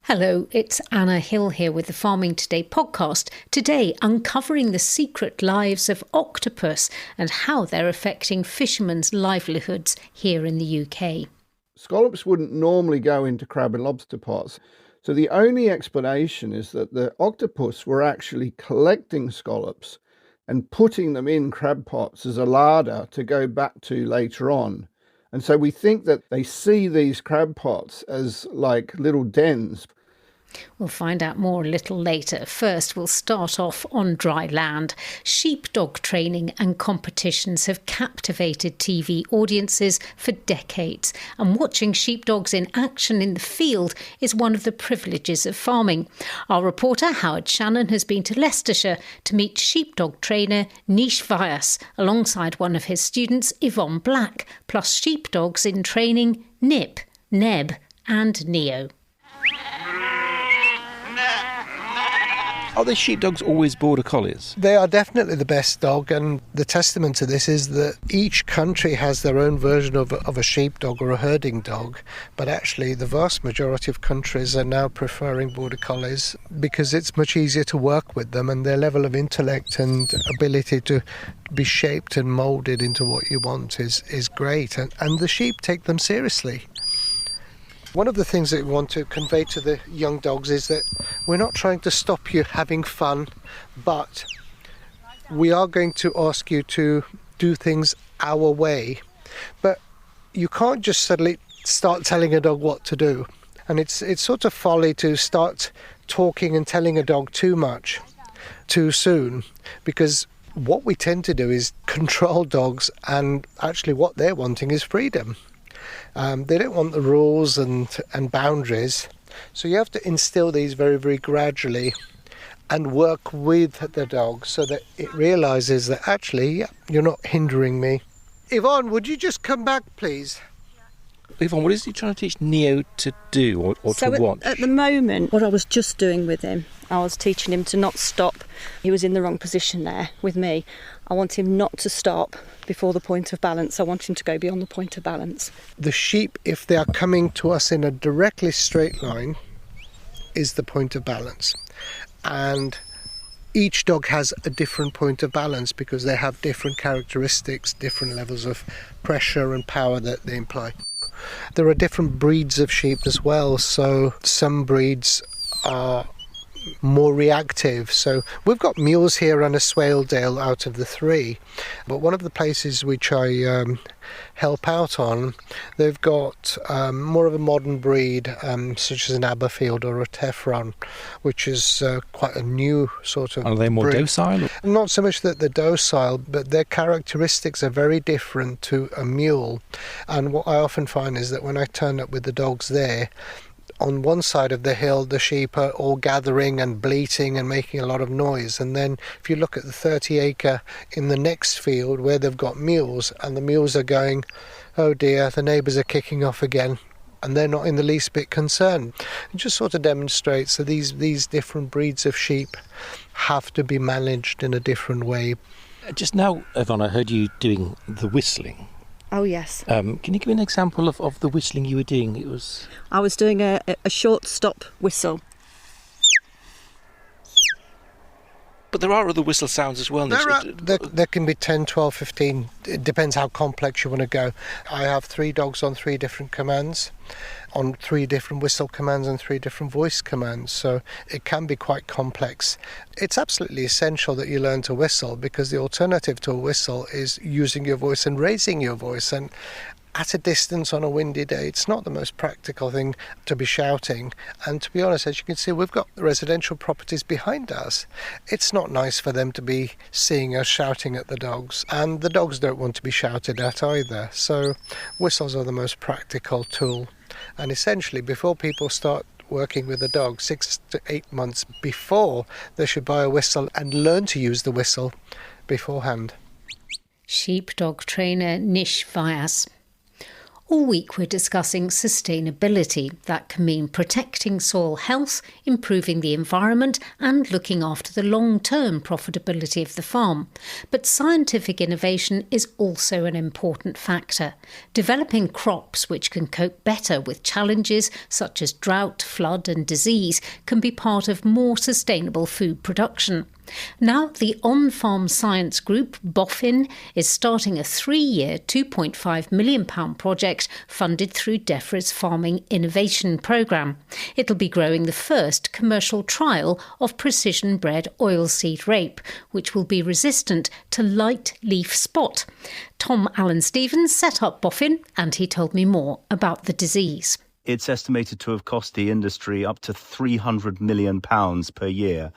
Hello, it's Anna Hill here with the Farming Today podcast. Today, uncovering the secret lives of octopus and how they're affecting fishermen's livelihoods here in the UK. Scallops wouldn't normally go into crab and lobster pots. So the only explanation is that the octopus were actually collecting scallops and putting them in crab pots as a larder to go back to later on. And so we think that they see these crab pots as like little dens. We'll find out more a little later. First, we'll start off on dry land. Sheepdog training and competitions have captivated TV audiences for decades, and watching sheepdogs in action in the field is one of the privileges of farming. Our reporter Howard Shannon has been to Leicestershire to meet sheepdog trainer Nij Vyas alongside one of his students, Yvonne Black, plus sheepdogs in training Nip, Neb and Neo. Are the sheepdogs always border collies? They are definitely the best dog, and the testament to this is that each country has their own version of a sheepdog or a herding dog, but actually the vast majority of countries are now preferring border collies because it's much easier to work with them, and their level of intellect and ability to be shaped and moulded into what you want is great, and the sheep take them seriously. One of the things that we want to convey to the young dogs is that we're not trying to stop you having fun, but we are going to ask you to do things our way. But you can't just suddenly start telling a dog what to do. And it's sort of folly to start talking and telling a dog too much too soon, because what we tend to do is control dogs, and actually what they're wanting is freedom. They don't want the rules and boundaries. So you have to instill these very, very gradually and work with the dog so that it realises that actually, you're not hindering me. Yvonne, would you just come back, please? Yvonne, what is he trying to teach Neo to do or to watch? At the moment, what I was just doing with him, I was teaching him to not stop. He was in the wrong position there with me. I want him not to stop before the point of balance. I want him to go beyond the point of balance. The sheep, if they are coming to us in a directly straight line, is the point of balance. And each dog has a different point of balance because they have different characteristics, different levels of pressure and power that they imply. There are different breeds of sheep as well, so some breeds are more reactive. So we've got mules here and a Swaledale out of the three, but one of the places which I help out on, they've got more of a modern breed, such as an Aberfield or a Defra, which is quite a new sort of Are they more breed. docile? Not so much that they're docile, but their characteristics are very different to a mule. And what I often find is that when I turn up with the dogs there, on one side of the hill, the sheep are all gathering and bleating and making a lot of noise. And then if you look at the 30-acre in the next field where they've got mules, and the mules are going, oh dear, the neighbours are kicking off again, and they're not in the least bit concerned. It just sort of demonstrates that these different breeds of sheep have to be managed in a different way. Just now, Yvonne, I heard you doing the whistling. Oh, yes. Can you give me an example of the whistling you were doing? I was doing a short stop whistle. But there are other whistle sounds as well. There can be 10, 12, 15. It depends how complex you want to go. I have 3 dogs on 3 different commands, on 3 different whistle commands and 3 different voice commands. So it can be quite complex. It's absolutely essential that you learn to whistle, because the alternative to a whistle is using your voice and raising your voice. And at a distance on a windy day, it's not the most practical thing to be shouting. And to be honest, as you can see, we've got residential properties behind us. It's not nice for them to be seeing us shouting at the dogs, and the dogs don't want to be shouted at either. So whistles are the most practical tool. And essentially, before people start working with a dog, 6 to 8 months before, they should buy a whistle and learn to use the whistle beforehand. Sheepdog trainer Nij Vyas. All week we're discussing sustainability. That can mean protecting soil health, improving the environment and looking after the long-term profitability of the farm. But scientific innovation is also an important factor. Developing crops which can cope better with challenges such as drought, flood and disease can be part of more sustainable food production. Now, the On-Farm Science Group, BOFIN, is starting a 3-year £2.5 million project funded through Defra's Farming Innovation Programme. It'll be growing the first commercial trial of precision-bred oilseed rape, which will be resistant to light leaf spot. Tom Allen-Stevens set up BOFIN and he told me more about the disease. It's estimated to have cost the industry up to £300 million per year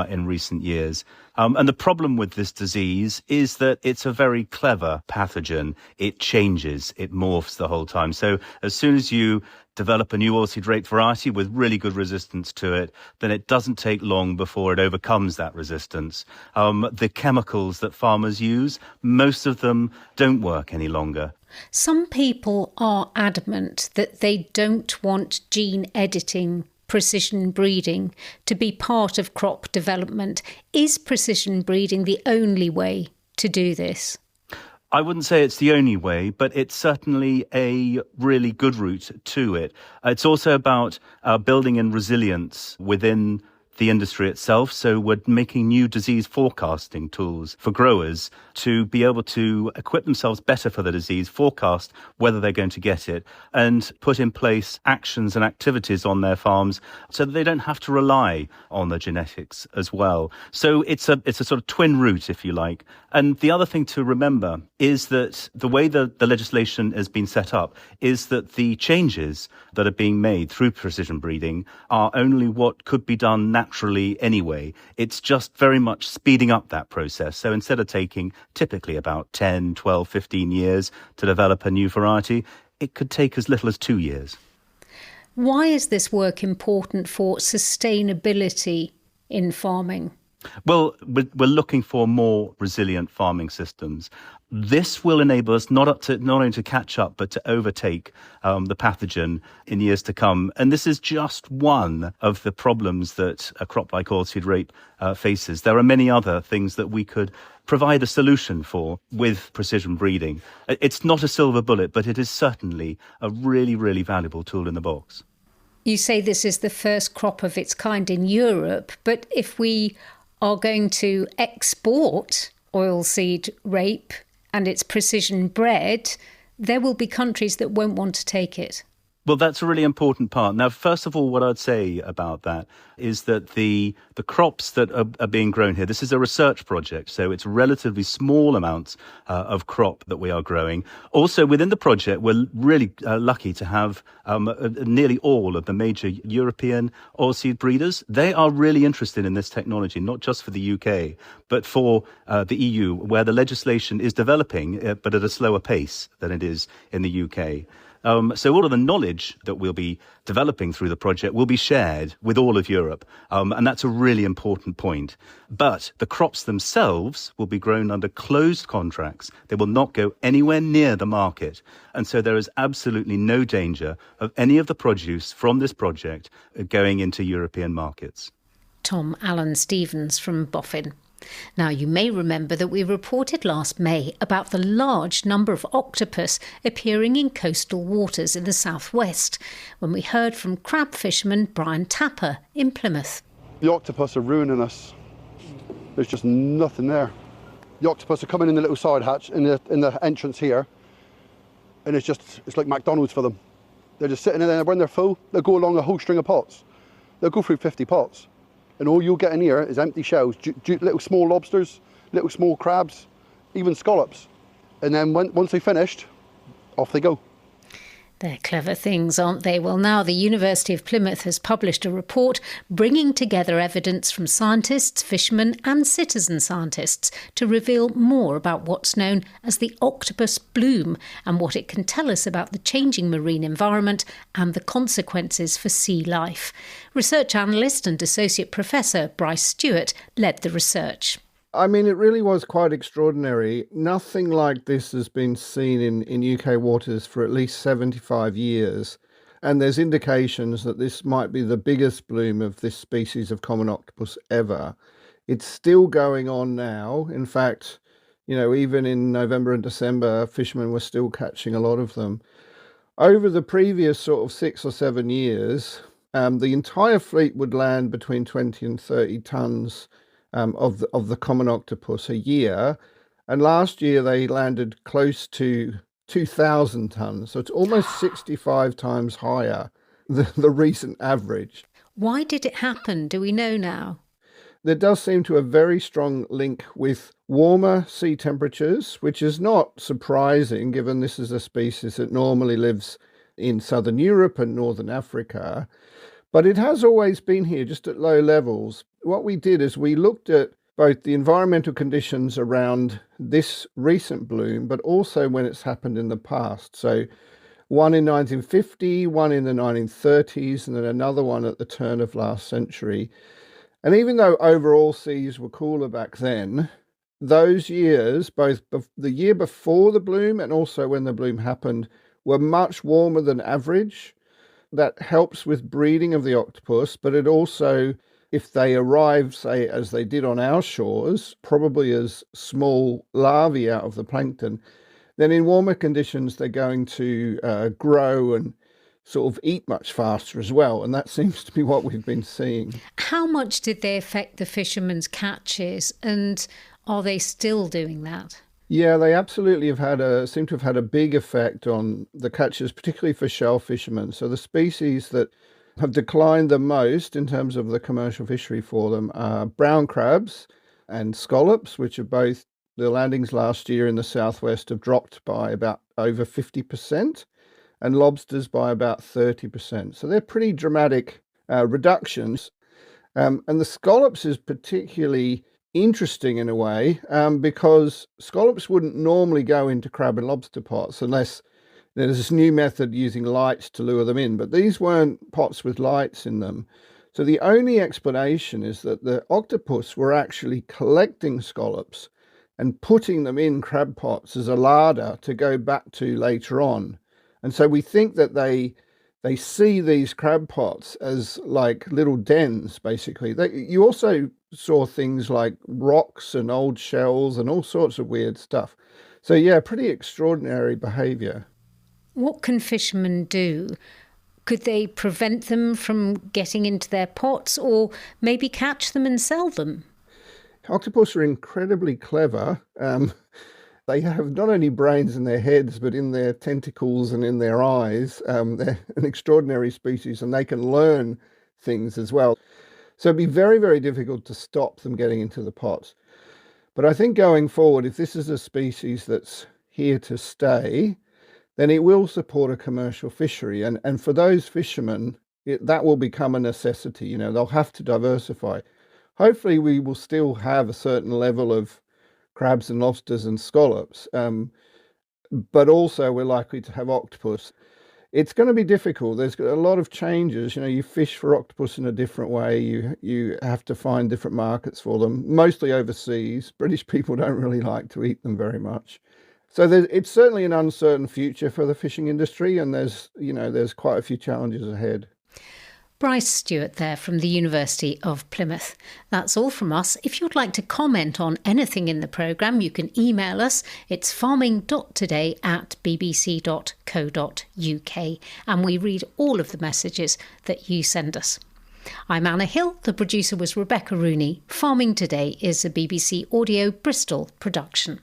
in recent years. And the problem with this disease is that it's a very clever pathogen. It changes, it morphs the whole time. So as soon as you develop a new oilseed rape variety with really good resistance to it, then it doesn't take long before it overcomes that resistance. The chemicals that farmers use, most of them don't work any longer. Some people are adamant that they don't want gene editing, precision breeding, to be part of crop development. Is precision breeding the only way to do this? I wouldn't say it's the only way, but it's certainly a really good route to it. It's also about building in resilience within the industry itself. So we're making new disease forecasting tools for growers to be able to equip themselves better for the disease, forecast whether they're going to get it, and put in place actions and activities on their farms so that they don't have to rely on the genetics as well. So it's a sort of twin route, if you like. And the other thing to remember is that the way the legislation has been set up is that the changes that are being made through precision breeding are only what could be done naturally anyway. It's just very much speeding up that process. So instead of taking typically about 10, 12, 15 years to develop a new variety, it could take as little as 2 years. Why is this work important for sustainability in farming? Well, we're looking for more resilient farming systems. This will enable us not only to catch up, but to overtake the pathogen in years to come. And this is just one of the problems that a crop like oilseed rape faces. There are many other things that we could provide a solution for with precision breeding. It's not a silver bullet, but it is certainly a really, really valuable tool in the box. You say this is the first crop of its kind in Europe, but if we are going to export oilseed rape and it's precision bred, there will be countries that won't want to take it. Well, that's a really important part. Now, first of all, what I'd say about that is that the crops that are being grown here, this is a research project, so it's relatively small amounts of crop that we are growing. Also, within the project, we're really lucky to have nearly all of the major European oilseed breeders. They are really interested in this technology, not just for the UK, but for the EU, where the legislation is developing, but at a slower pace than it is in the UK. So all of the knowledge that we'll be developing through the project will be shared with all of Europe. And that's a really important point. But the crops themselves will be grown under closed contracts. They will not go anywhere near the market. And so there is absolutely no danger of any of the produce from this project going into European markets. Tom Allen-Stevens from BOFIN. Now, you may remember that we reported last May about the large number of octopus appearing in coastal waters in the southwest, when we heard from crab fisherman Brian Tapper in Plymouth. The octopus are ruining us. There's just nothing there. The octopus are coming in the little side hatch in the entrance here, and it's like McDonald's for them. They're just sitting in there. When they're full, they'll go along a whole string of pots. They'll go through 50 pots. And all you'll get in here is empty shells, little small lobsters, little small crabs, even scallops. And then once they've finished, off they go. They're clever things, aren't they? Well, now the University of Plymouth has published a report bringing together evidence from scientists, fishermen and citizen scientists to reveal more about what's known as the octopus bloom and what it can tell us about the changing marine environment and the consequences for sea life. Research analyst and associate professor Bryce Stewart led the research. I mean, it really was quite extraordinary. Nothing like this has been seen in UK waters for at least 75 years. And there's indications that this might be the biggest bloom of this species of common octopus ever. It's still going on now. In fact, even in November and December, fishermen were still catching a lot of them. Over the previous sort of 6 or 7 years, the entire fleet would land between 20 and 30 tons of the common octopus a year. And last year they landed close to 2,000 tons. So it's almost 65 times higher than the recent average. Why did it happen? Do we know now? There does seem to be a very strong link with warmer sea temperatures, which is not surprising given this is a species that normally lives in southern Europe and northern Africa. But it has always been here, just at low levels. What we did is we looked at both the environmental conditions around this recent bloom, but also when it's happened in the past. So one in 1950, one in the 1930s, and then another one at the turn of last century. And even though overall seas were cooler back then, those years, both the year before the bloom and also when the bloom happened, were much warmer than average. That helps with breeding of the octopus, but it also, if they arrive, say, as they did on our shores, probably as small larvae out of the plankton, then in warmer conditions they're going to grow and sort of eat much faster as well. And that seems to be what we've been seeing. How much did they affect the fishermen's catches, and are they still doing that? Yeah, they absolutely seem to have had a big effect on the catches, particularly for shell fishermen. So the species that have declined the most in terms of the commercial fishery for them are brown crabs and scallops, which are both, the landings last year in the southwest have dropped by about over 50%, and lobsters by about 30%. So they're pretty dramatic reductions. And the scallops is particularly interesting in a way, because scallops wouldn't normally go into crab and lobster pots unless there's this new method using lights to lure them in, but these weren't pots with lights in them. So the only explanation is that the octopus were actually collecting scallops and putting them in crab pots as a larder to go back to later on. And so we think that they see these crab pots as like little dens, basically. You also saw things like rocks and old shells and all sorts of weird stuff. So yeah, pretty extraordinary behaviour. What can fishermen do? Could they prevent them from getting into their pots, or maybe catch them and sell them? Octopus are incredibly clever. They have not only brains in their heads, but in their tentacles and in their eyes. They're an extraordinary species, and they can learn things as well. So it'd be very, very difficult to stop them getting into the pots. But I think going forward, if this is a species that's here to stay, then it will support a commercial fishery. And for those fishermen, that will become a necessity. They'll have to diversify. Hopefully we will still have a certain level of crabs and lobsters and scallops, but also we're likely to have octopus. It's going to be difficult. There's a lot of changes. You fish for octopus in a different way. You have to find different markets for them, mostly overseas. British people don't really like to eat them very much. So it's certainly an uncertain future for the fishing industry, and there's quite a few challenges ahead. Bryce Stewart there from the University of Plymouth. That's all from us. If you'd like to comment on anything in the programme, you can email us. It's farming.today@bbc.co.uk, and we read all of the messages that you send us. I'm Anna Hill. The producer was Rebecca Rooney. Farming Today is a BBC Audio Bristol production.